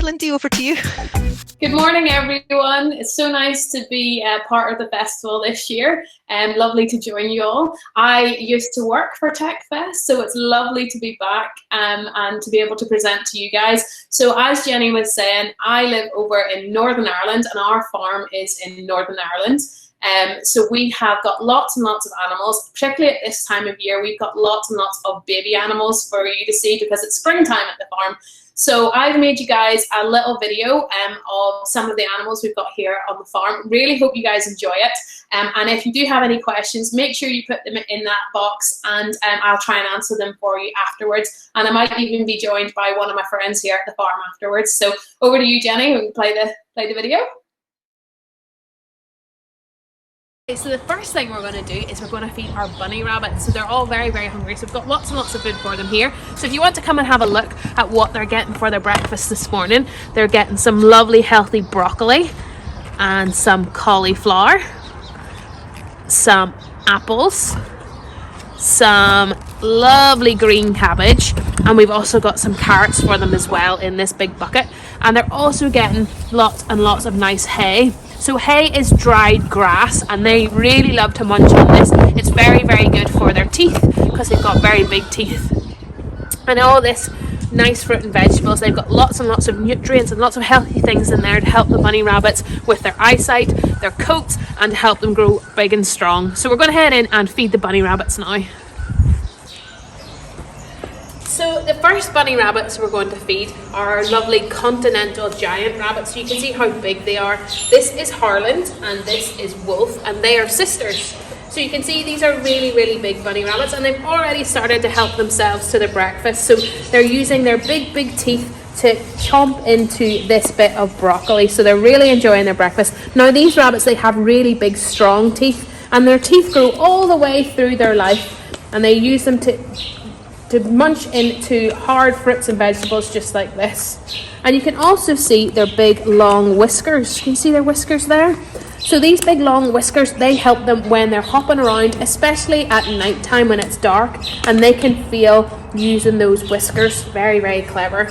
Lindsay, over to you. Good morning, everyone. It's so nice to be part of the festival this year, and lovely to join you all. I used to work for Tech Fest, so it's lovely to be back and to be able to present to you guys. So as Jenny was saying, I live over in Northern Ireland, and our farm is in Northern Ireland. So we have got lots and lots of animals, particularly at this time of year. We've got lots and lots of baby animals for you to see because it's springtime at the farm. So I've made you guys a little video of some of the animals we've got here on the farm. Really hope you guys enjoy it. And if you do have any questions, make sure you put them in that box, and I'll try and answer them for you afterwards. And I might even be joined by one of my friends here at the farm afterwards. So over to you, Jenny, we can play the video. So the first thing we're going to do is we're going to feed our bunny rabbits. So they're all very, very hungry. So we've got lots and lots of food for them here. So if you want to come and have a look at what they're getting for their breakfast this morning, they're getting some lovely healthy broccoli and some cauliflower, some apples, some lovely green cabbage, and we've also got some carrots for them as well in this big bucket. And they're also getting lots and lots of nice hay. So hay is dried grass, and they really love to munch on this. It's very, very good for their teeth because they've got very big teeth. And all this nice fruit and vegetables, they've got lots and lots of nutrients and lots of healthy things in there to help the bunny rabbits with their eyesight, their coats, and to help them grow big and strong. So we're going to head in and feed the bunny rabbits now. So the first bunny rabbits we're going to feed are lovely Continental giant rabbits. So you can see how big they are. This is Harland and this is Wolf, and they are sisters. So you can see these are really, really big bunny rabbits, and they've already started to help themselves to their breakfast. So they're using their big, big teeth to chomp into this bit of broccoli. So they're really enjoying their breakfast. Now these rabbits, they have really big, strong teeth, and their teeth grow all the way through their life, and they use them to munch into hard fruits and vegetables just like this. And you can also see their big long whiskers. Can you see their whiskers there? So these big long whiskers, they help them when they're hopping around, especially at night time when it's dark, and they can feel using those whiskers. Very, very clever.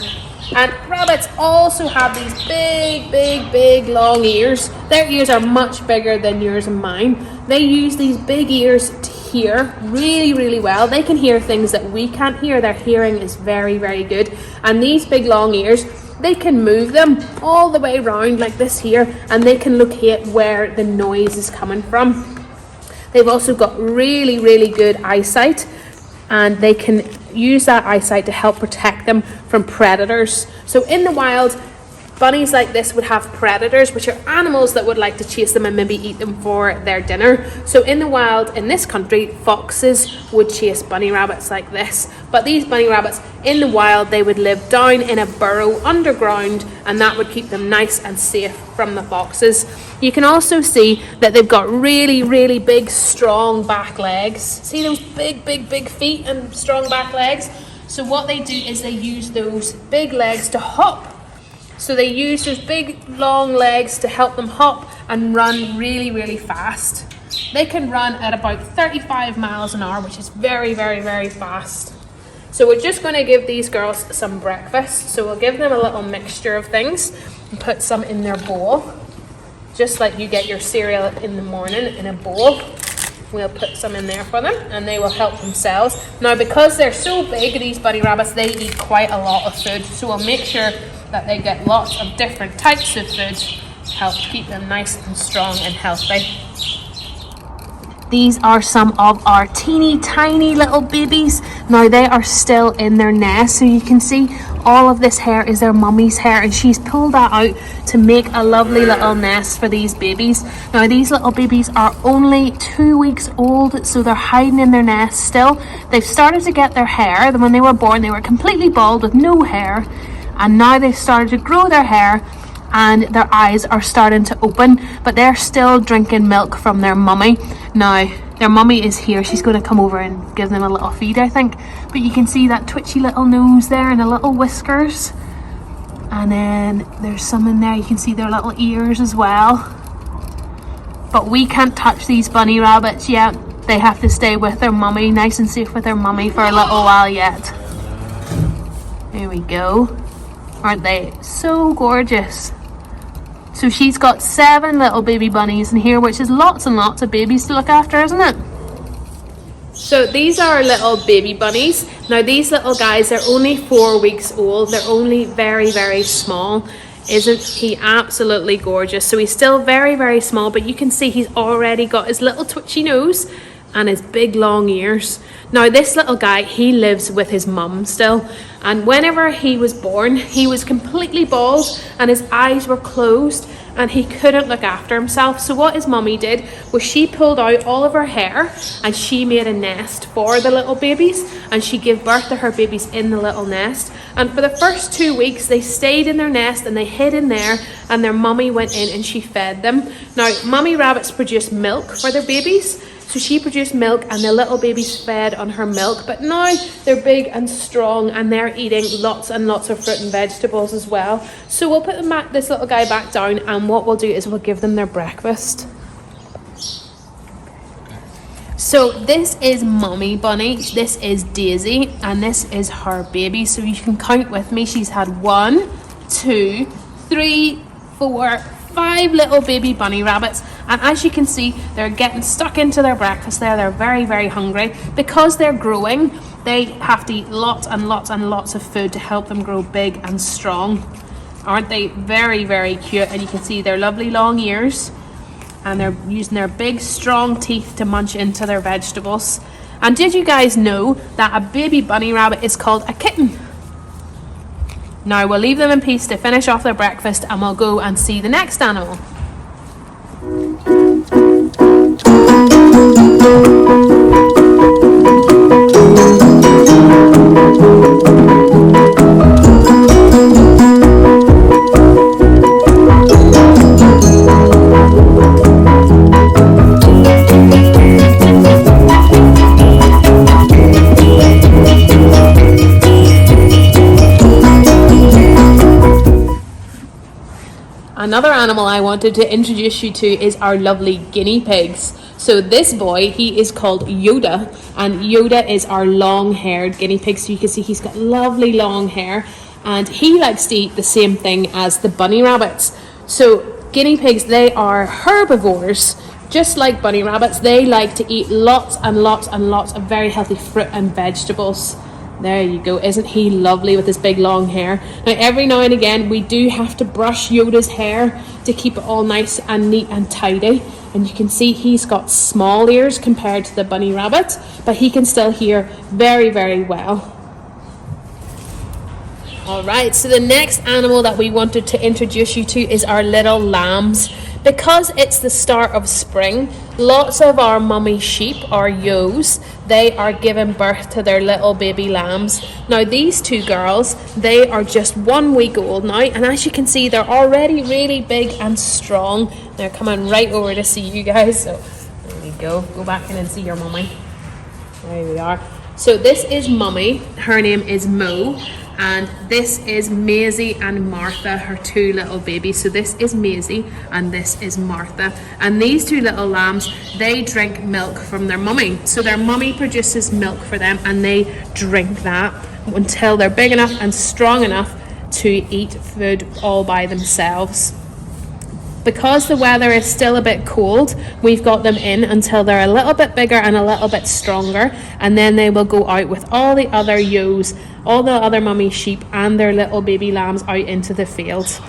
And rabbits also have these big, big, big long ears. Their ears are much bigger than yours and mine. They use these big ears to hear really, really well. They can hear things that we can't hear. Their hearing is very, very good. And these big long ears, they can move them all the way around like this here, and they can locate where the noise is coming from. They've also got really, really good eyesight, and they can use that eyesight to help protect them from predators. So in the wild, bunnies like this would have predators, which are animals that would like to chase them and maybe eat them for their dinner. So in the wild, in this country, foxes would chase bunny rabbits like this. But these bunny rabbits, in the wild, they would live down in a burrow underground, and that would keep them nice and safe from the foxes. You can also see that they've got really, really big, strong back legs. See those big, big, big feet and strong back legs? So what they do is they use those big legs to hop. So they use those big long legs to help them hop and run really, really fast. They can run at about 35 miles an hour, which is very, very, very fast. So we're just going to give these girls some breakfast. So we'll give them a little mixture of things and put some in their bowl. Just like you get your cereal in the morning in a bowl. We'll put some in there for them, and they will help themselves. Now, because they're so big, these bunny rabbits, they eat quite a lot of food. So we'll make sure that they get lots of different types of food to help keep them nice and strong and healthy. These are some of our teeny tiny little babies. Now they are still in their nest, so you can see all of this hair is their mummy's hair, and she's pulled that out to make a lovely little nest for these babies. Now these little babies are only 2 weeks old, so they're hiding in their nest still. They've started to get their hair. When they were born, they were completely bald with no hair, and now they've started to grow their hair, and their eyes are starting to open, but they're still drinking milk from their mummy. Now their mummy is here. She's going to come over and give them a little feed, I think. But you can see that twitchy little nose there and the little whiskers, and then there's some in there. You can see their little ears as well. But we can't touch these bunny rabbits yet. They have to stay with their mummy, nice and safe with their mummy for a little while yet. There we go. Aren't they so gorgeous? So she's got 7 little baby bunnies in here, which is lots and lots of babies to look after, isn't it? So these are our little baby bunnies. Now these little guys, they're only 4 weeks old. They're only very, very small. Isn't he absolutely gorgeous? So he's still very, very small, but you can see he's already got his little twitchy nose and his big long ears. Now this little guy, he lives with his mum still, and whenever he was born, he was completely bald and his eyes were closed and he couldn't look after himself. So what his mummy did was she pulled out all of her hair and she made a nest for the little babies, and she gave birth to her babies in the little nest. And for the first 2 weeks they stayed in their nest and they hid in there, and their mummy went in and she fed them. Now mummy rabbits produce milk for their babies, so she produced milk and the little babies fed on her milk, but now they're big and strong and they're eating lots and lots of fruit and vegetables as well. So we'll put them back, this little guy back down, and what we'll do is we'll give them their breakfast. So this is Mummy Bunny, this is Daisy, and this is her baby. So you can count with me. She's had 1, 2, 3, 4, 5 little baby bunny rabbits, and as you can see, they're getting stuck into their breakfast there. They're very, very hungry. Because they're growing, they have to eat lots and lots and lots of food to help them grow big and strong. Aren't they very, very cute? And you can see their lovely long ears, and they're using their big strong teeth to munch into their vegetables. And did you guys know that a baby bunny rabbit is called a kitten? Now we'll leave them in peace to finish off their breakfast, and we'll go and see the next animal. Another animal I wanted to introduce you to is our lovely guinea pigs. So this boy, he is called Yoda, and Yoda is our long-haired guinea pig. So you can see he's got lovely long hair, and he likes to eat the same thing as the bunny rabbits. So guinea pigs, they are herbivores. Just like bunny rabbits, they like to eat lots and lots and lots of very healthy fruit and vegetables. There you go. Isn't he lovely with his big long hair? Now every now and again we do have to brush Yoda's hair to keep it all nice and neat and tidy. And you can see he's got small ears compared to the bunny rabbit, but he can still hear very, very well. Alright, so the next animal that we wanted to introduce you to is our little lambs. Because it's the start of spring, lots of our mummy sheep, our ewes, they are giving birth to their little baby lambs. Now these 2 girls, they are just 1 week old now, and as you can see, they're already really big and strong. They're coming right over to see you guys, so there we go. Go back in and see your mummy. There we are. So this is Mummy, her name is Mo, and this is Maisie and Martha, her 2 little babies. So this is Maisie and this is Martha, and these 2 little lambs, they drink milk from their mummy. So their mummy produces milk for them, and they drink that until they're big enough and strong enough to eat food all by themselves. Because the weather is still a bit cold, we've got them in until they're a little bit bigger and a little bit stronger, and then they will go out with all the other ewes, all the other mummy sheep and their little baby lambs out into the fields.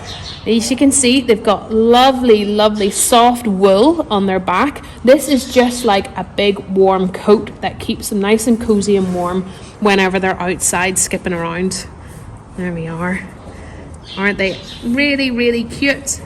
As you can see, they've got lovely, lovely soft wool on their back. This is just like a big warm coat that keeps them nice and cozy and warm whenever they're outside skipping around. There we are. Aren't they really, really cute?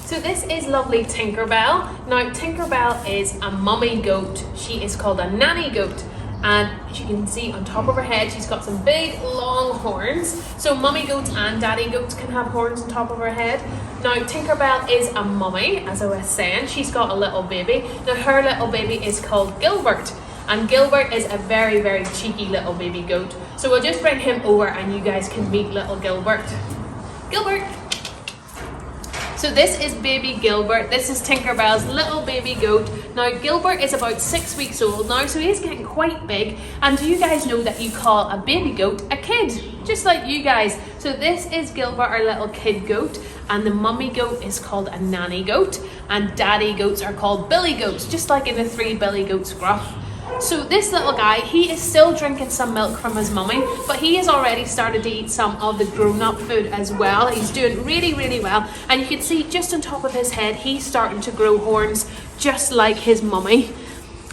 So this is lovely Tinkerbell. Now Tinkerbell is a mummy goat. She is called a nanny goat. And as you can see on top of her head, she's got some big long horns. So mummy goats and daddy goats can have horns on top of her head. Now Tinkerbell is a mummy, as I was saying. She's got a little baby. Now her little baby is called Gilbert. And Gilbert is a very, very cheeky little baby goat. So we'll just bring him over and you guys can meet little Gilbert. Gilbert! So this is baby Gilbert. This is Tinkerbell's little baby goat. Now Gilbert is about 6 weeks old now, so he's getting quite big. And do you guys know that you call a baby goat a kid? Just like you guys. So this is Gilbert, our little kid goat, and the mummy goat is called a nanny goat, and daddy goats are called billy goats, just like in the Three Billy Goats gruff. So this little guy, he is still drinking some milk from his mummy, but he has already started to eat some of the grown-up food as well. He's doing really, really well. And you can see just on top of his head, he's starting to grow horns just like his mummy.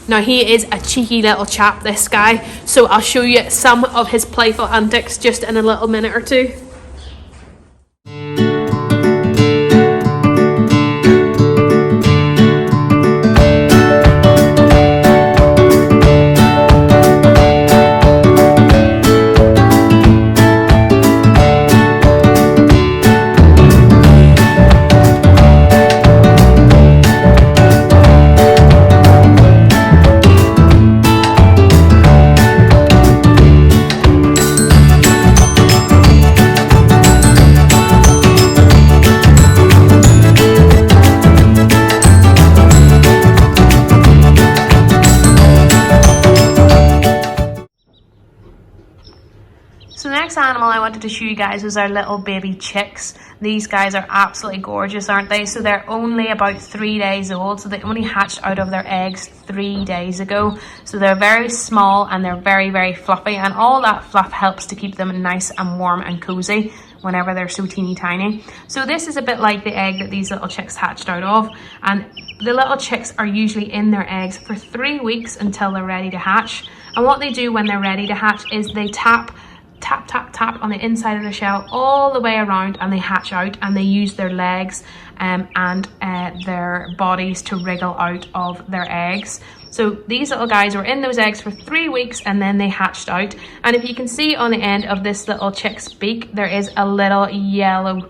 Now he is a cheeky little chap, this guy. So I'll show you some of his playful antics just in a little minute or two. So the next animal I wanted to show you guys was our little baby chicks. These guys are absolutely gorgeous, aren't they? So they're only about 3 days old. So they only hatched out of their eggs 3 days ago. So they're very small and they're very, very fluffy. And all that fluff helps to keep them nice and warm and cozy whenever they're so teeny tiny. So this is a bit like the egg that these little chicks hatched out of. And the little chicks are usually in their eggs for 3 weeks until they're ready to hatch. And what they do when they're ready to hatch is they tap on the inside of the shell all the way around, and they hatch out, and they use their legs and their bodies to wriggle out of their eggs. So these little guys were in those eggs for 3 weeks and then they hatched out. And if you can see on the end of this little chick's beak, there is a little yellow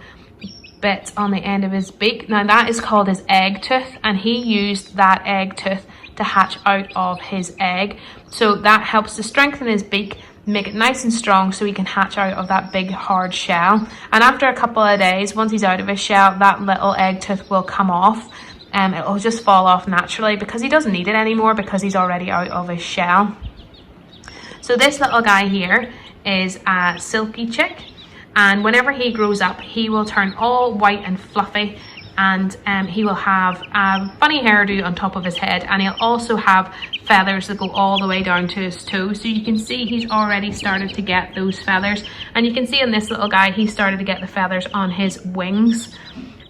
bit on the end of his beak. Now that is called his egg tooth, and he used that egg tooth to hatch out of his egg. So that helps to strengthen his beak, make it nice and strong so he can hatch out of that big hard shell. And after a couple of days, once he's out of his shell, that little egg tooth will come off. It'll just fall off naturally because he doesn't need it anymore because he's already out of his shell. So this little guy here is a Silky Chick, and whenever he grows up, he will turn all white and fluffy, and he will have a funny hairdo on top of his head, and he'll also have feathers that go all the way down to his toes. So you can see he's already started to get those feathers, and you can see in this little guy he started to get the feathers on his wings.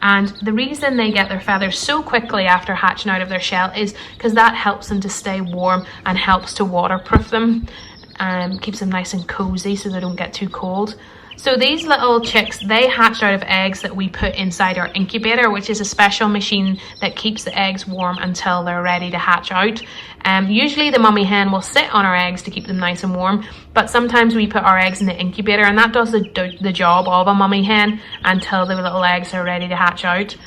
And the reason they get their feathers so quickly after hatching out of their shell is because that helps them to stay warm and helps to waterproof them, keeps them nice and cozy so they don't get too cold. So these little chicks, they hatched out of eggs that we put inside our incubator, which is a special machine that keeps the eggs warm until they're ready to hatch out. Usually the mummy hen will sit on our eggs to keep them nice and warm, but sometimes we put our eggs in the incubator, and that does the job of a mummy hen until the little eggs are ready to hatch out.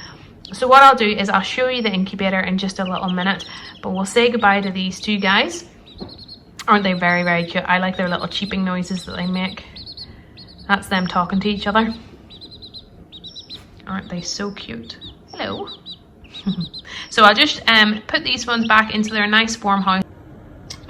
So what I'll do is I'll show you the incubator in just a little minute, but we'll say goodbye to these two guys. Aren't they very, very cute? I like their little cheeping noises that they make. That's them talking to each other. Aren't they so cute? Hello. So I'll just put these ones back into their nice warm house.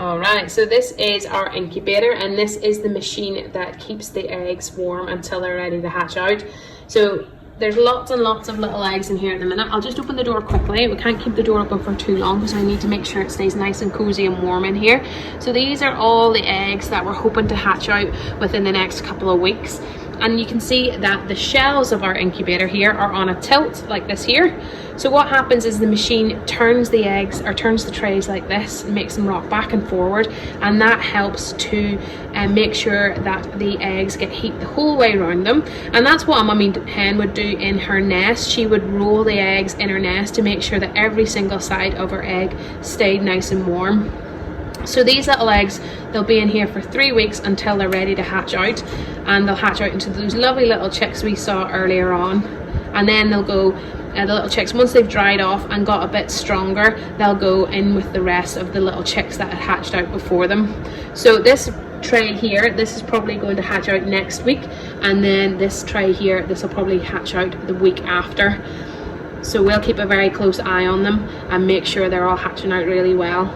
Alright, so this is our incubator, and this is the machine that keeps the eggs warm until they're ready to hatch out. So there's lots and lots of little eggs in here at the minute. I'll just open the door quickly. We can't keep the door open for too long because I need to make sure it stays nice and cozy and warm in here. So these are all the eggs that we're hoping to hatch out within the next couple of weeks. And you can see that the shells of our incubator here are on a tilt like this here. So what happens is the machine turns the eggs, or turns the trays like this, and makes them rock back and forward, and that helps to make sure that the eggs get heat the whole way around them. And that's what a mummy hen would do in her nest. She would roll the eggs in her nest to make sure that every single side of her egg stayed nice and warm. So these little eggs, they'll be in here for 3 weeks until they're ready to hatch out, and they'll hatch out into those lovely little chicks we saw earlier on. And then they'll go, the little chicks, once they've dried off and got a bit stronger, they'll go in with the rest of the little chicks that had hatched out before them. So this tray here, this is probably going to hatch out next week, and then this tray here, this will probably hatch out the week after. So we'll keep a very close eye on them and make sure they're all hatching out really well.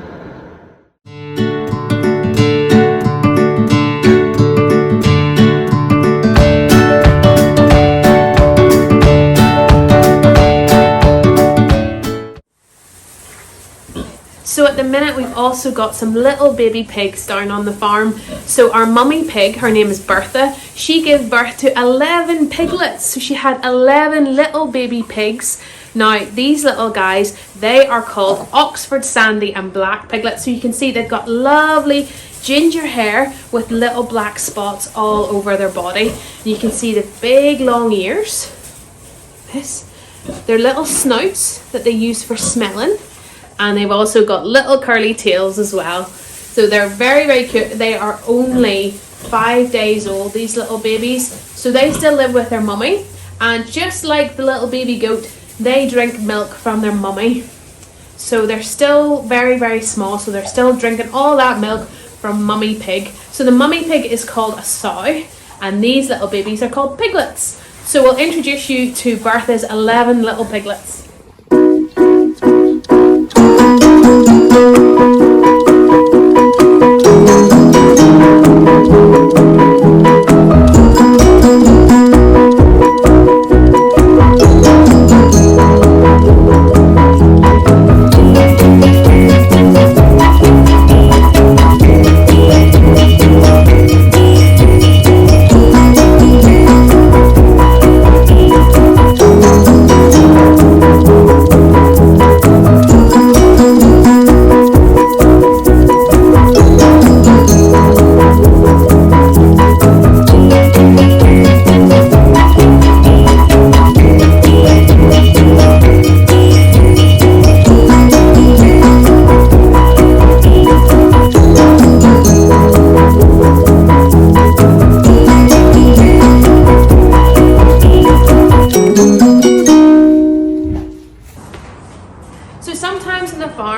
So at the minute we've also got some little baby pigs down on the farm. So our mummy pig, her name is Bertha, she gave birth to 11 piglets. So she had 11 little baby pigs. Now these little guys, they are called Oxford Sandy and Black piglets. So you can see they've got lovely ginger hair with little black spots all over their body. And you can see the big long ears. Their little snouts that they use for smelling. And they've also got little curly tails as well. So they're very, very cute. They are only 5 days old, these little babies. So they still live with their mummy. And just like the little baby goat, they drink milk from their mummy. So they're still very, very small. So they're still drinking all that milk from mummy pig. So the mummy pig is called a sow. And these little babies are called piglets. So we'll introduce you to Bertha's 11 little piglets.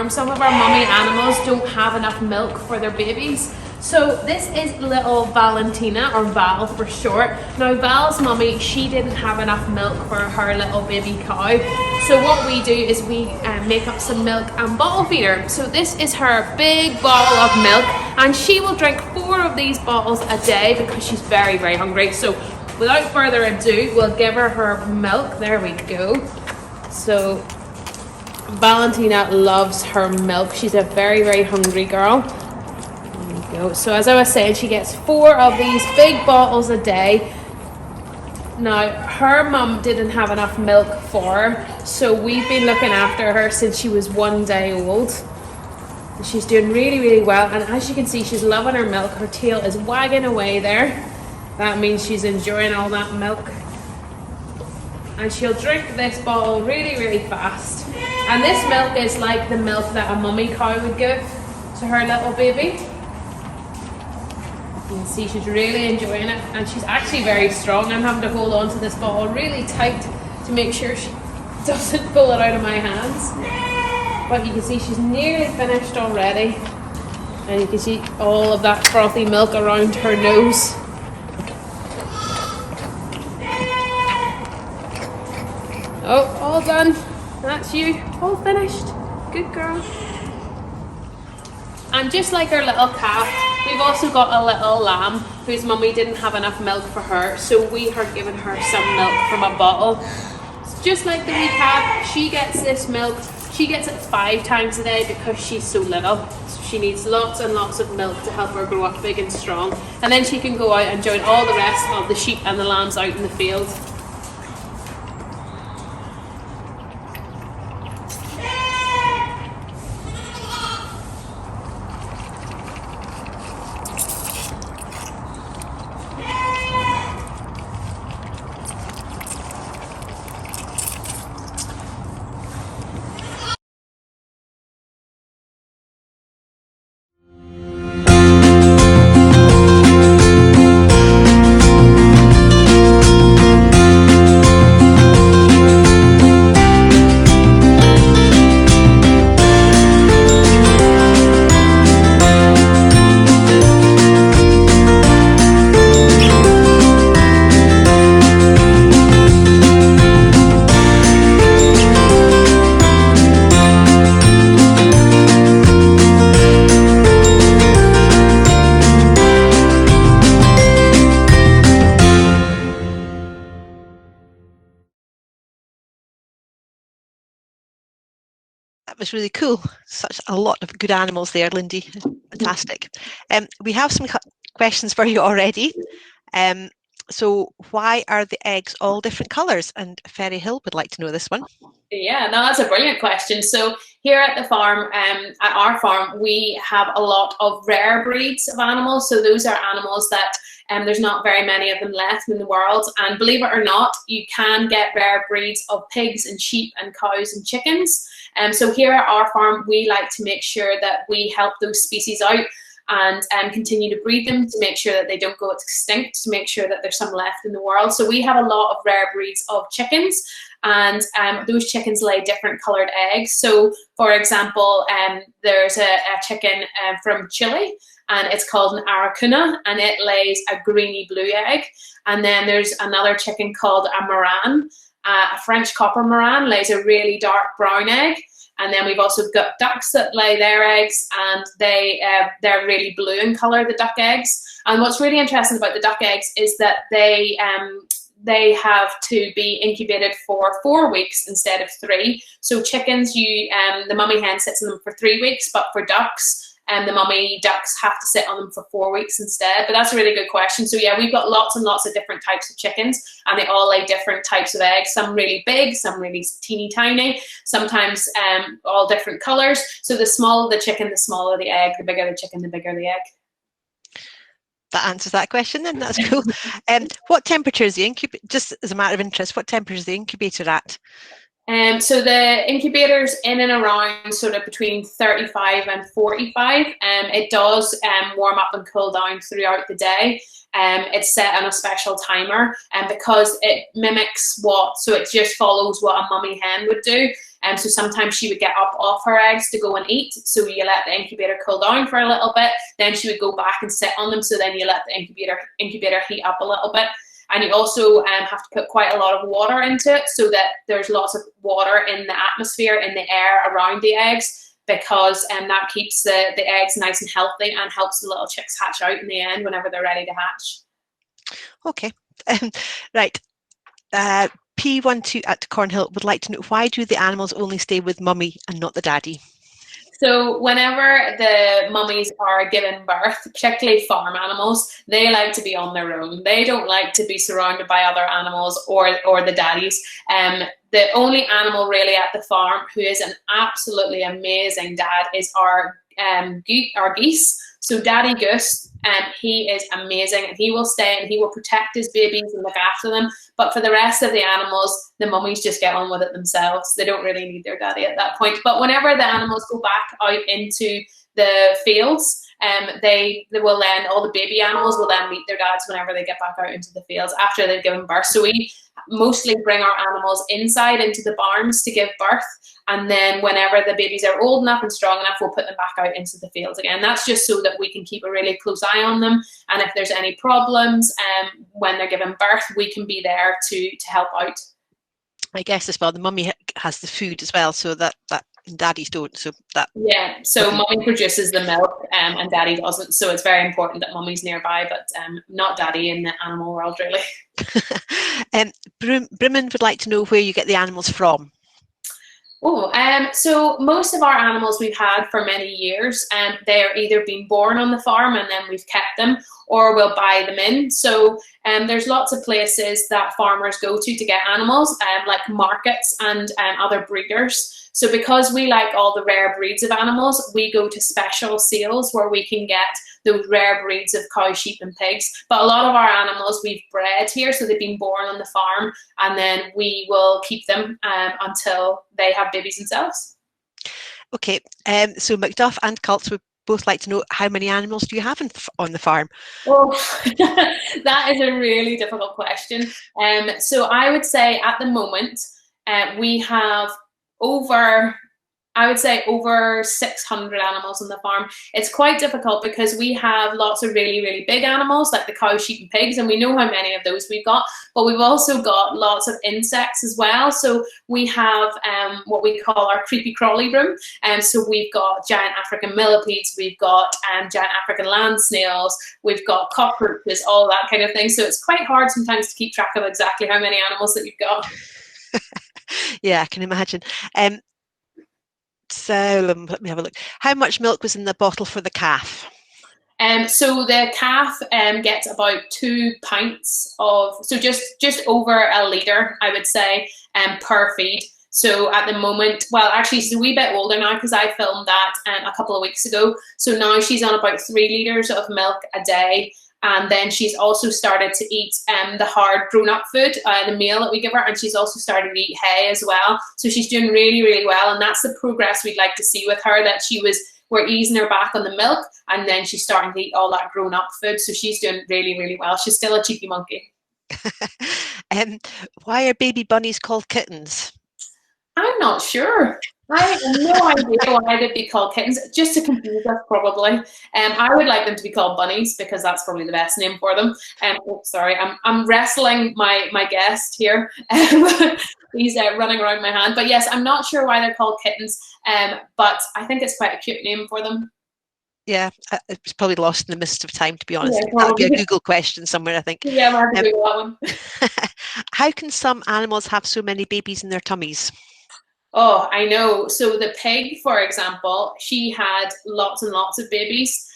Some of our mummy animals don't have enough milk for their babies. So this is little Valentina, or Val for short. Now Val's mummy, she didn't have enough milk for her little baby cow. So what we do is we make up some milk and bottle feed her. So this is her big bottle of milk, and she will drink 4 of these bottles a day because she's very, very hungry. So without further ado, we'll give her milk. There we go. So Valentina loves her milk. She's a very, very hungry girl. There we go. So as I was saying, she gets 4 of these big bottles a day. Now, her mum didn't have enough milk for her, so we've been looking after her since she was 1 day old. She's doing really, really well, and as you can see, she's loving her milk. Her tail is wagging away there. That means she's enjoying all that milk. And she'll drink this bottle really, really fast. And this milk is like the milk that a mummy cow would give to her little baby. You can see she's really enjoying it, and she's actually very strong. I'm having to hold on to this bottle really tight to make sure she doesn't pull it out of my hands. But you can see she's nearly finished already. And you can see all of that frothy milk around her nose. Oh, all done. That's you. All finished. Good girl. And just like our little calf, we've also got a little lamb whose mummy didn't have enough milk for her, so we are giving her some milk from a bottle. It's just like the wee calf, she gets this milk. She gets it 5 times a day because she's so little. So she needs lots and lots of milk to help her grow up big and strong. And then she can go out and join all the rest of the sheep and the lambs out in the field. That was really cool. Such a lot of good animals there, Lindy. Fantastic. We have some questions for you already. So why are the eggs all different colours? And Ferry Hill would like to know this one. Yeah, no, that's a brilliant question. So here at the farm, at our farm, we have a lot of rare breeds of animals. So those are animals that there's not very many of them left in the world. And believe it or not, you can get rare breeds of pigs and sheep and cows and chickens. So here at our farm, we like to make sure that we help those species out and continue to breed them to make sure that they don't go extinct, to make sure that there's some left in the world. So we have a lot of rare breeds of chickens, and those chickens lay different coloured eggs. So for example, there's a chicken from Chile, and it's called an aracuna, and it lays a greeny blue egg. And then there's another chicken called a Moran, a French copper Moran, lays a really dark brown egg. And then we've also got ducks that lay their eggs, and they're really blue in colour, the duck eggs. And what's really interesting about the duck eggs is that they have to be incubated for 4 weeks instead of 3. So chickens, the mummy hen sits in them for 3 weeks, but for ducks, the mummy ducks have to sit on them for 4 weeks instead. But that's a really good question. So yeah, we've got lots and lots of different types of chickens, and they all lay different types of eggs. Some really big, some really teeny tiny, sometimes all different colours. So the smaller the chicken, the smaller the egg, the bigger the chicken, the bigger the egg. That answers that question then, that's cool. What temperature is the incubator, just as a matter of interest, what temperature is the incubator at? So the incubator's in and around sort of between 35 and 45. It does warm up and cool down throughout the day. It's set on a special timer, and because it mimics so it just follows what a mummy hen would do. So sometimes she would get up off her eggs to go and eat. So you let the incubator cool down for a little bit, then she would go back and sit on them. So then you let the incubator heat up a little bit. And you also have to put quite a lot of water into it, so that there's lots of water in the atmosphere, in the air around the eggs, because that keeps the eggs nice and healthy and helps the little chicks hatch out in the end whenever they're ready to hatch. Okay, right. P12 at Cornhill would like to know, why do the animals only stay with mummy and not the daddy? So whenever the mummies are given birth, particularly farm animals, they like to be on their own. They don't like to be surrounded by other animals or the daddies. The only animal really at the farm who is an absolutely amazing dad is our geese. So Daddy Goose, he is amazing, and he will stay and he will protect his babies and look after them. But for the rest of the animals, the mummies just get on with it themselves. They don't really need their daddy at that point. But whenever the animals go back out into the fields, they will then, all the baby animals will then meet their dads whenever they get back out into the fields after they've given birth. So we mostly bring our animals inside into the barns to give birth, and then whenever the babies are old enough and strong enough, we'll put them back out into the fields again. That's just so that we can keep a really close eye on them, and if there's any problems when they're giving birth, we can be there to help out. I guess as well, the mummy has the food as well, so that daddies don't. So that mummy produces the milk and daddy doesn't. So it's very important that mummy's nearby, but not daddy in the animal world really. Brimman would like to know where you get the animals from. So most of our animals we've had for many years, they're either been born on the farm and then we've kept them, or we'll buy them in. So there's lots of places that farmers go to get animals, like markets and other breeders. So because we like all the rare breeds of animals, we go to special sales where we can get those rare breeds of cow, sheep and pigs. But a lot of our animals we've bred here, so they've been born on the farm, and then we will keep them until they have babies themselves. Okay, so Macduff and Cults would both like to know, how many animals do you have on the farm? Oh, that is a really difficult question. So I would say at the moment we have over 600 animals on the farm. It's quite difficult because we have lots of really, really big animals like the cow, sheep and pigs, and we know how many of those we've got, but we've also got lots of insects as well. So we have what we call our creepy crawly room. So we've got giant African millipedes, we've got giant African land snails, we've got cockroaches, all that kind of thing. So it's quite hard sometimes to keep track of exactly how many animals that you've got. Yeah, I can imagine. So let me have a look. How much milk was in the bottle for the calf? So the calf gets about 2 pints of, so just over a litre, I would say, per feed. So at the moment, well, actually she's a wee bit older now because I filmed that a couple of weeks ago. So now she's on about 3 litres of milk a day. And then she's also started to eat the hard grown-up food, the meal that we give her, and she's also started to eat hay as well. So she's doing really, really well, and that's the progress we'd like to see with her, that we're easing her back on the milk, and then she's starting to eat all that grown-up food. So she's doing really, really well. She's still a cheeky monkey. Why are baby bunnies called kittens? I'm not sure. I have no idea why they'd be called kittens, just to confuse us probably. I would like them to be called bunnies because that's probably the best name for them. Sorry, I'm wrestling my guest here. He's running around my hand. But yes, I'm not sure why they're called kittens, but I think it's quite a cute name for them. Yeah, it's probably lost in the mist of time, to be honest. Yeah, that'll be a Google question somewhere, I think. Yeah, I'll have to Google that one. How can some animals have so many babies in their tummies? Oh, I know. So the pig, for example, she had lots and lots of babies,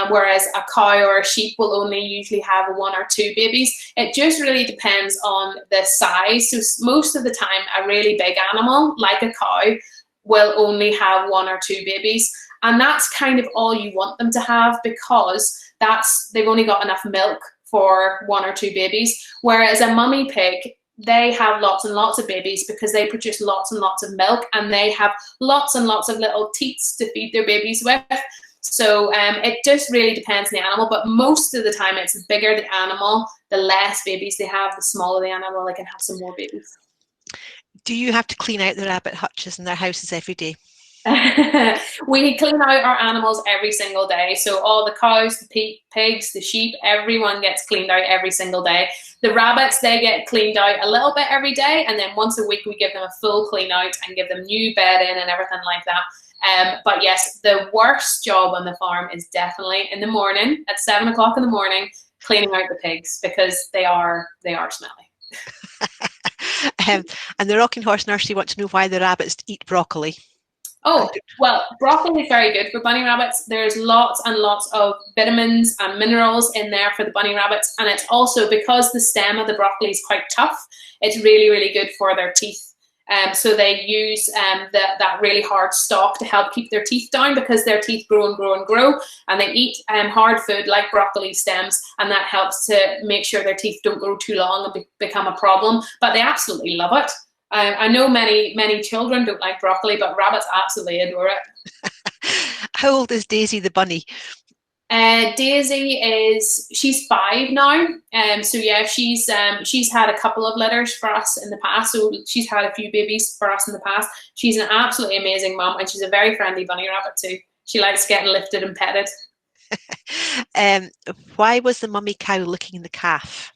whereas a cow or a sheep will only usually have 1 or 2 babies. It just really depends on the size. So most of the time, a really big animal, like a cow, will only have 1 or 2 babies. And that's kind of all you want them to have, because they've only got enough milk for 1 or 2 babies. Whereas a mummy pig, they have lots and lots of babies because they produce lots and lots of milk, and they have lots and lots of little teats to feed their babies with. So it just really depends on the animal, but most of the time it's the bigger the animal, the less babies they have, the smaller the animal, they can have some more babies. Do you have to clean out the rabbit hutches in their houses every day? We clean out our animals every single day. So all the cows, the pigs, the sheep, everyone gets cleaned out every single day. The rabbits, they get cleaned out a little bit every day, and then once a week we give them a full clean out and give them new bedding and everything like that. But yes, the worst job on the farm is definitely in the morning at 7 o'clock in the morning, cleaning out the pigs, because they are smelly. And the Rocking Horse Nursery want to know why the rabbits eat broccoli. Oh, well, broccoli is very good for bunny rabbits. There's lots and lots of vitamins and minerals in there for the bunny rabbits. And it's also, because the stem of the broccoli is quite tough, it's really, really good for their teeth. So they use that really hard stalk to help keep their teeth down, because their teeth grow and grow and grow. And they eat hard food like broccoli stems, and that helps to make sure their teeth don't grow too long and become a problem. But they absolutely love it. I know many children don't like broccoli, but rabbits absolutely adore it. How old is Daisy the bunny? Daisy she's 5 now. So yeah, she's had a couple of litters for us in the past. So she's had a few babies for us in the past. She's an absolutely amazing mum, and she's a very friendly bunny rabbit too. She likes getting lifted and petted. Why was the mummy cow licking the calf?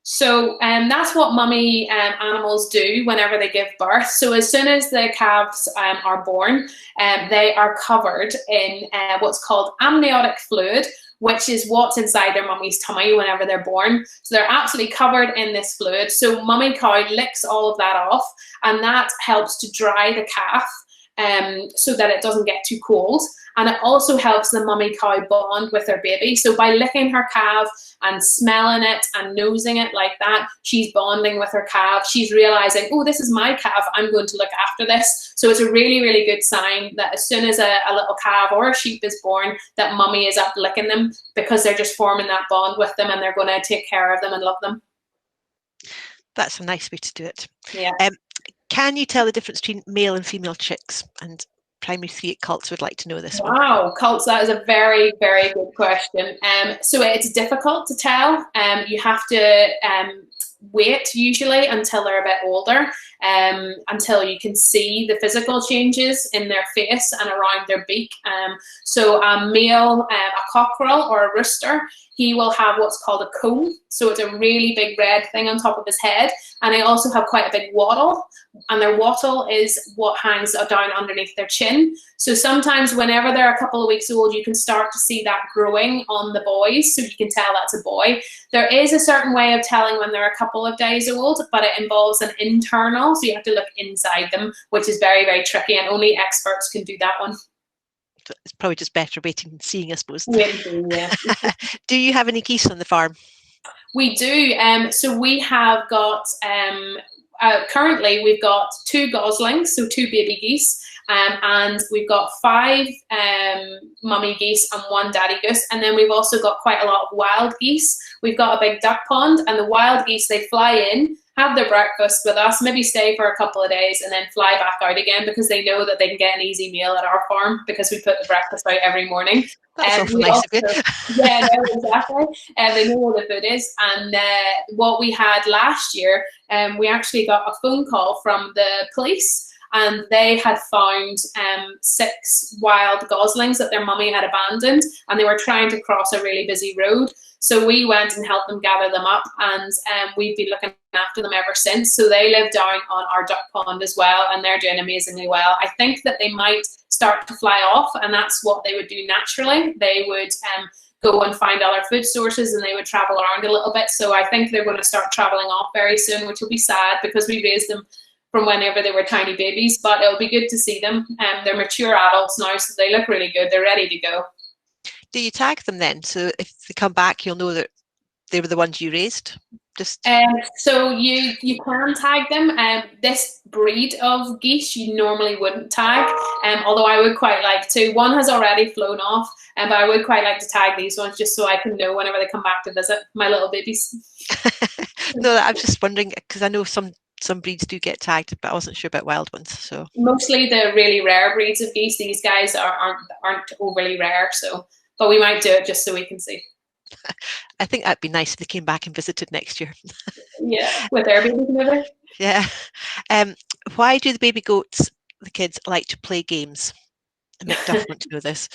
So that's what mummy animals do whenever they give birth. So as soon as the calves are born, they are covered in what's called amniotic fluid, which is what's inside their mummy's tummy whenever they're born. So they're absolutely covered in this fluid. So mummy cow licks all of that off, and that helps to dry the calf so that it doesn't get too cold. And it also helps the mummy cow bond with her baby. So by licking her calf and smelling it and nosing it like that, she's bonding with her calf. She's realizing, oh, this is my calf, I'm going to look after this. So it's a really, really good sign that as soon as a little calf or a sheep is born, that mummy is up licking them, because they're just forming that bond with them, and they're going to take care of them and love them. That's a nice way to do it. Yeah. Can you tell the difference between male and female chicks? And Primary 3 at Cults would like to know this one. Wow, Cults, that is a very, very good question. So it's difficult to tell. You have to wait usually until they're a bit older, until you can see the physical changes in their face and around their beak. So a male, a cockerel or a rooster, he will have what's called a comb. So it's a really big red thing on top of his head. And they also have quite a big wattle. And their wattle is what hangs down underneath their chin. So sometimes whenever they're a couple of weeks old, you can start to see that growing on the boys. So you can tell that's a boy. There is a certain way of telling when they're a couple of days old, but it involves an internal. So you have to look inside them, which is very, very tricky. And only experts can do that one. It's probably just better waiting and seeing, I suppose. Yeah. Do you have any geese on the farm? We do. So we have got, currently we've got 2 goslings, so 2 baby geese. And we've got 5 mummy geese and 1 daddy goose. And then we've also got quite a lot of wild geese. We've got a big duck pond, and the wild geese, they fly in, have their breakfast with us, maybe stay for a couple of days and then fly back out again because they know that they can get an easy meal at our farm because we put the breakfast out every morning. That's awful nice of you. Yeah, no, exactly. They know where the food is. And what we had last year, we actually got a phone call from the police, and they had found 6 wild goslings that their mummy had abandoned, and they were trying to cross a really busy road. So we went and helped them gather them up, and we've been looking after them ever since. So they live down on our duck pond as well, and they're doing amazingly well. I think that they might start to fly off, and that's what they would do naturally. They would go and find other food sources, and they would travel around a little bit. So I think they're going to start traveling off very soon, which will be sad because we raised them from whenever they were tiny babies, but it'll be good to see them. They're mature adults now, so they look really good. They're ready to go. Do you tag them then? So if they come back, you'll know that they were the ones you raised? So you can tag them. This breed of geese you normally wouldn't tag, although I would quite like to. One has already flown off, but I would quite like to tag these ones just so I can know whenever they come back to visit, my little babies. No, I'm just wondering because I know some breeds do get tagged, but I wasn't sure about wild ones. So mostly the really rare breeds of geese. These guys aren't overly rare, so but we might do it just so we can see. I think that'd be nice if they came back and visited next year. Yeah, with their babies and everything. Yeah. Why do the baby goats, the kids, like to play games? Mick Duff want to know this.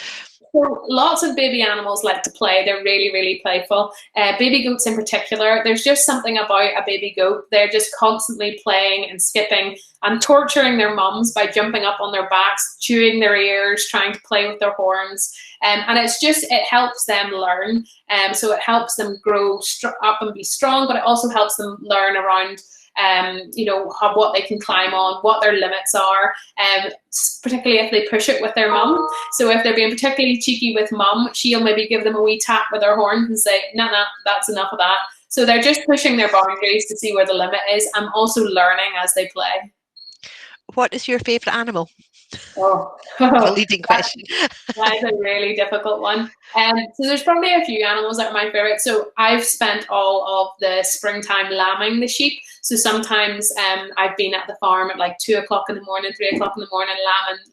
So lots of baby animals like to play. They're really, really playful. Baby goats in particular, there's just something about a baby goat. They're just constantly playing and skipping and torturing their mums by jumping up on their backs, chewing their ears, trying to play with their horns. And it helps them learn. So it helps them grow up and be strong, but it also helps them learn around what they can climb on, what their limits are, particularly if they push it with their mum. So if they're being particularly cheeky with mum, she'll maybe give them a wee tap with her horn and say, nah, that's enough of that. So they're just pushing their boundaries to see where the limit is and also learning as they play. What is your favourite animal? Oh, a leading question. That is a really difficult one. So there's probably a few animals that are my favourite. So I've spent all of the springtime lambing the sheep. So sometimes I've been at the farm at like 2 o'clock in the morning, 3 o'clock in the morning,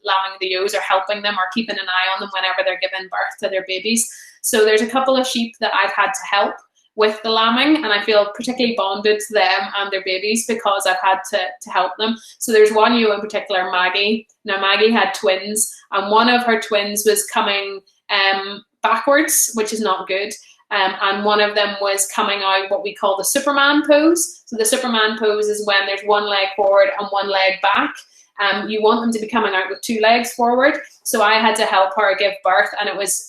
lambing the ewes or helping them or keeping an eye on them whenever they're giving birth to their babies. So there's a couple of sheep that I've had to help with the lambing, and I feel particularly bonded to them and their babies because I've had to help them. So there's one ewe in particular, Maggie. Now Maggie had twins, and one of her twins was coming backwards, which is not good. And one of them was coming out what we call the Superman pose. So the Superman pose is when there's one leg forward and one leg back. You want them to be coming out with 2 legs forward. So I had to help her give birth, and it was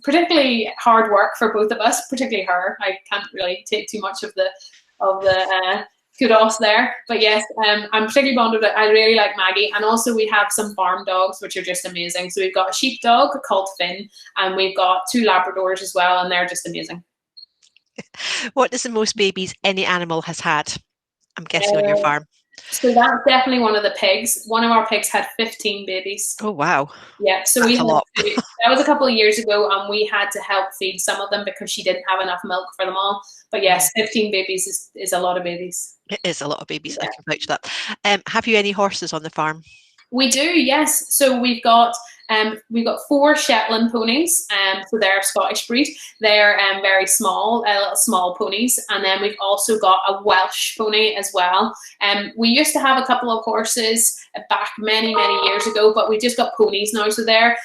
particularly hard work for both of us, particularly her. I can't really take too much of the kudos there. But yes, I'm particularly bonded with it. I really like Maggie. And also we have some farm dogs, which are just amazing. So we've got a sheepdog called Finn, and we've got 2 Labradors as well, and they're just amazing. What is the most babies any animal has had? I'm guessing on your farm. So that's definitely one of the pigs. One of our pigs had 15 babies. Oh, wow. Yeah, so that's a lot. That was a couple of years ago, and we had to help feed some of them because she didn't have enough milk for them all. But yes, 15 babies is a lot of babies. It is a lot of babies. Yeah. I can vouch that. Have you any horses on the farm? We do, yes. So we've got 4 Shetland ponies, so they're a Scottish breed. They're very small, little small ponies, and then we've also got a Welsh pony as well. We used to have a couple of horses back many years ago, but we just got ponies now, so they're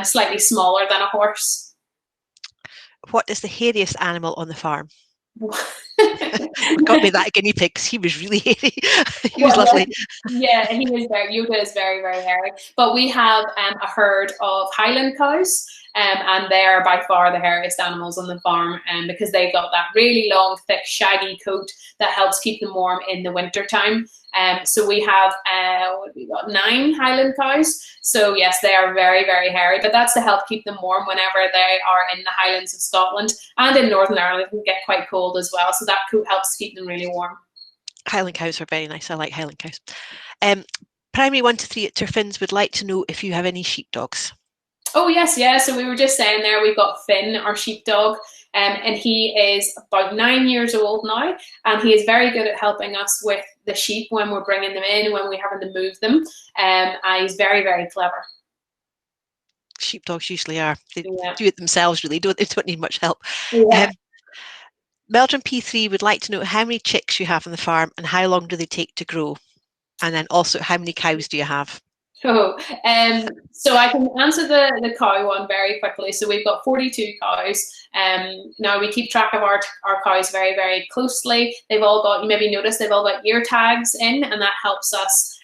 slightly smaller than a horse. What is the hairiest animal on the farm? Got me that guinea pig because he was really hairy. He was lovely. Yeah, he is Yoda is very, very hairy. But we have a herd of Highland cows, and they are by far the hairiest animals on the farm, because they've got that really long, thick, shaggy coat that helps keep them warm in the winter time. So we have we got 9 Highland cows. So yes, they are very, very hairy, but that's to help keep them warm whenever they are in the Highlands of Scotland, and in Northern Ireland it can get quite cold as well. So that coat helps keep them really warm. Highland cows are very nice. I like Highland cows. Primary 1 to 3 at Turfins would like to know if you have any sheepdogs. Oh yes, yeah. So we were just saying there, we've got Finn, our sheepdog, and he is about 9 years old now, and he is very good at helping us with the sheep when we're bringing them in, when we're having to move them, and he's very, very clever. Sheepdogs usually are. They do it themselves, really. They don't need much help. Yeah. Meldrum P3 would like to know how many chicks you have on the farm and how long do they take to grow? And then also, how many cows do you have? So I can answer the cow one very quickly. So we've got 42 cows. Now we keep track of our cows very, very closely. They've all got, you maybe noticed, they've all got ear tags in, and that helps us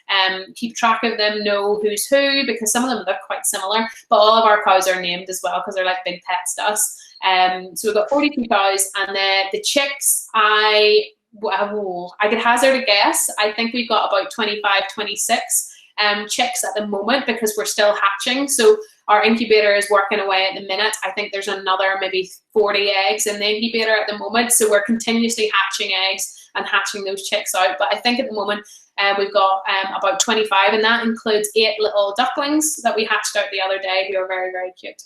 keep track of them, know who's who, because some of them look quite similar. But all of our cows are named as well because they're like big pets to us. So we've got 42 cows, and then the chicks, I could hazard a guess. I think we've got about 25, 26 chicks at the moment because we're still hatching. So our incubator is working away at the minute. I think there's another maybe 40 eggs in the incubator at the moment. So we're continuously hatching eggs and hatching those chicks out. But I think at the moment we've got about 25, and that includes 8 little ducklings that we hatched out the other day who are very, very cute.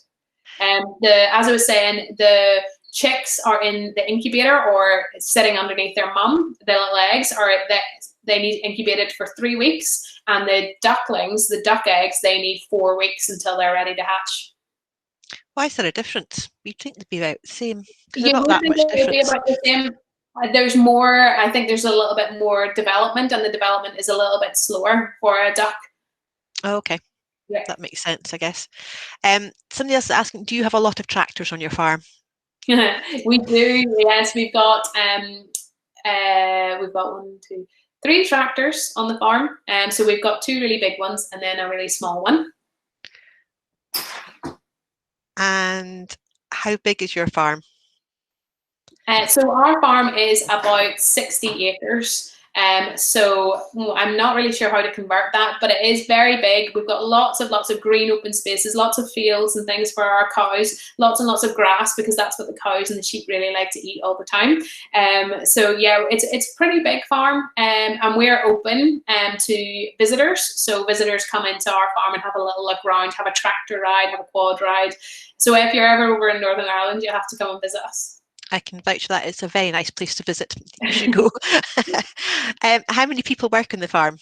As I was saying, the chicks are in the incubator or sitting underneath their mum. The little eggs are they need incubated for 3 weeks, and the ducklings, the duck eggs, they need 4 weeks until they're ready to hatch. Why is there a difference? You'd think they'd be about the same. You not that much difference. About the same. There's more. I think there's a little bit more development, and the development is a little bit slower for a duck. Oh, okay. Yeah. That makes sense, I guess. Somebody else is asking, do you have a lot of tractors on your farm? We do, yes. We've got 1, 2, 3 tractors on the farm. So we've got 2 really big ones and then a really small one. And how big is your farm? So our farm is about 60 acres. So I'm not really sure how to convert that, but it is very big. We've got lots of green open spaces, lots of fields and things for our cows, lots and lots of grass, because that's what the cows and the sheep really like to eat all the time. So yeah, it's a pretty big farm, and we're open to visitors. So visitors come into our farm and have a little look around, have a tractor ride, have a quad ride. So if you're ever over in Northern Ireland, you'll have to come and visit us. I can vouch for that. It's a very nice place to visit. You should go. How many people work on the farm?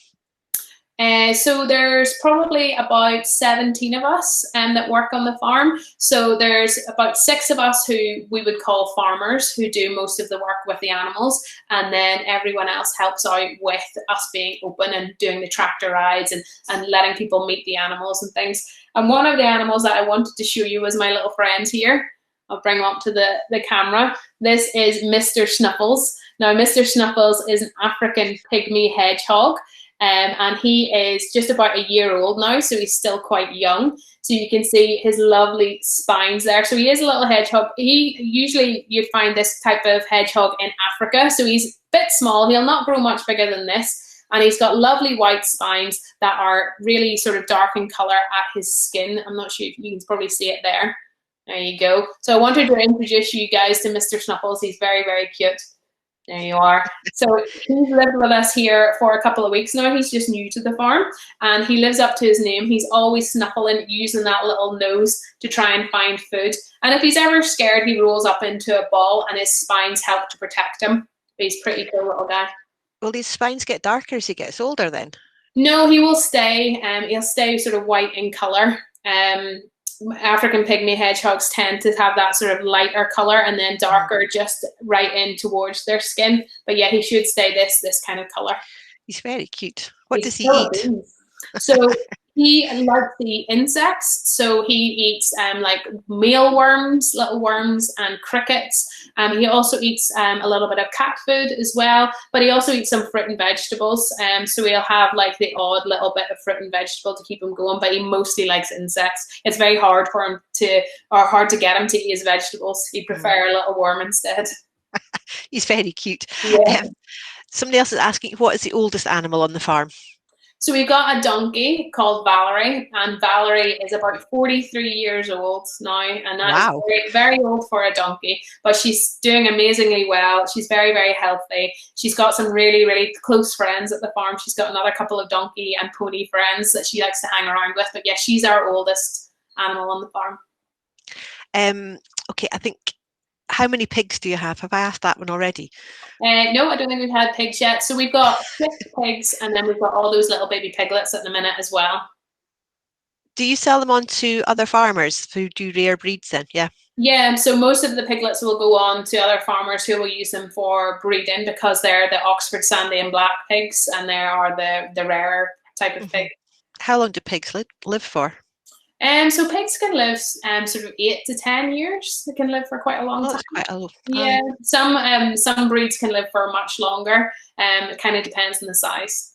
So there's probably about 17 of us that work on the farm. So there's about 6 of us who we would call farmers, who do most of the work with the animals, and then everyone else helps out with us being open and doing the tractor rides and letting people meet the animals and things. And one of the animals that I wanted to show you was my little friend here. I'll bring him up to the camera. This is Mr. Snuffles. Now, Mr. Snuffles is an African pygmy hedgehog, and he is just about a year old now, so he's still quite young. So you can see his lovely spines there. So he is a little hedgehog. Usually you'd find this type of hedgehog in Africa, so he's a bit small. He'll not grow much bigger than this, and he's got lovely white spines that are really sort of dark in colour at his skin. I'm not sure if you can probably see it there. There you go. So I wanted to introduce you guys to Mr. Snuffles. He's very, very cute. There you are. So he's lived with us here for a couple of weeks now. He's just new to the farm, and he lives up to his name. He's always snuffling, using that little nose to try and find food. And if he's ever scared, he rolls up into a ball, and his spines help to protect him. He's a pretty cool little guy. Will his spines get darker as he gets older then? No, he will stay. He'll stay sort of white in colour. African pygmy hedgehogs tend to have that sort of lighter color and then darker just right in towards their skin. But yeah, he should stay this kind of color. He's very cute. What does he eat? So He likes to eat insects, so he eats like mealworms, little worms, and crickets. He also eats a little bit of cat food as well, but he also eats some fruit and vegetables. So he'll have like the odd little bit of fruit and vegetable to keep him going, but he mostly likes insects. It's very hard for him hard to get him to eat his vegetables. He'd prefer a little worm instead. He's very cute. Yeah. Somebody else is asking, what is the oldest animal on the farm? So we've got a donkey called Valerie, and Valerie is about 43 years old now, and that's very, very old for a donkey, but she's doing amazingly well. She's very, very healthy. She's got some really, really close friends at the farm. She's got another couple of donkey and pony friends that she likes to hang around with, but yeah, she's our oldest animal on the farm. Okay, I think, how many pigs do you have? Have I asked that one already? No, I don't think we've had pigs yet. So we've got 6 pigs, and then we've got all those little baby piglets at the minute as well. Do you sell them on to other farmers who do rare breeds then? Yeah. Yeah, so most of the piglets will go on to other farmers who will use them for breeding because they're the Oxford Sandy and Black pigs, and they are the rarer type of pig. How long do pigs live for? So pigs can live sort of 8 to 10 years. They can live for quite a long time. Quite a long. Yeah, some breeds can live for much longer. It kind of depends on the size.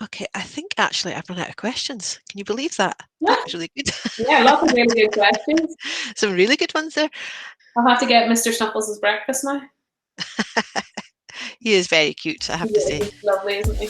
Okay, I think actually I've run out of questions. Can you believe that? Yeah. That was really good. Yeah, lots of really good questions. Some really good ones there. I'll have to get Mr. Snuffles his breakfast now. He is very cute, I have to say. He's lovely, isn't he?